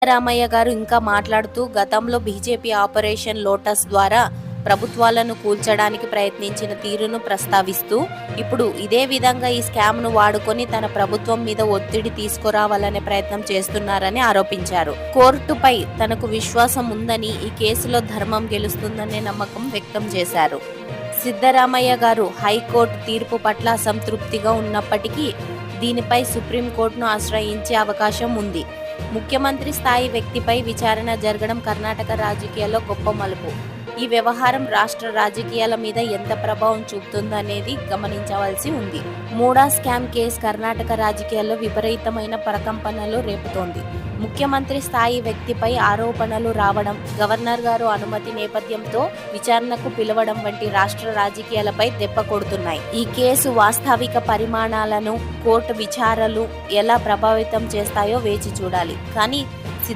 సిద్ధరామయ్య గారు ఇంకా మాట్లాడుతూ గతంలో బీజేపీ ఆపరేషన్ లోటస్ ద్వారా ప్రభుత్వాలను కూల్చడానికి ప్రయత్నించిన తీరును ప్రస్తావిస్తూ ఇప్పుడు ఇదే విధంగా ఈ స్కామ్ను వాడుకొని తన ప్రభుత్వం మీద ఒత్తిడి తీసుకురావాలనే ప్రయత్నం చేస్తున్నారని ఆరోపించారు. కోర్టుపై తనకు విశ్వాసం ఉందని, ఈ కేసులో ధర్మం గెలుస్తుందనే నమ్మకం వ్యక్తం చేశారు. సిద్ధరామయ్య గారు హైకోర్టు తీర్పు పట్ల అసంతృప్తిగా ఉన్నప్పటికీ దీనిపై సుప్రీంకోర్టును ఆశ్రయించే అవకాశం ఉంది. ముఖ్యమంత్రి స్థాయి వ్యక్తిపై విచారణ జరగడం కర్ణాటక రాజకీయాల్లో గొప్ప మలుపు. ఈ వ్యవహారం రాష్ట్ర రాజకీయాల మీద ఎంత ప్రభావం చూపుతుందనేది గమనించవలసి ఉంది. మూడా స్కామ్ కేసు కర్ణాటక రాజకీయాల్లో విపరీతమైన ప్రకంపనలు రేపుతోంది. ముఖ్యమంత్రి స్థాయి వ్యక్తిపై ఆరోపణలు రావడం, గవర్నర్ గారు అనుమతి నేపథ్యంతో విచారణకు పిలవడం వంటి రాష్ట్ర రాజకీయాలపై దెబ్బ కొడుతున్నాయి. ఈ కేసు వాస్తవిక పరిమాణాలను కోర్టు విచారణలు ఎలా ప్రభావితం చేస్తాయో వేచి చూడాలి. కానీ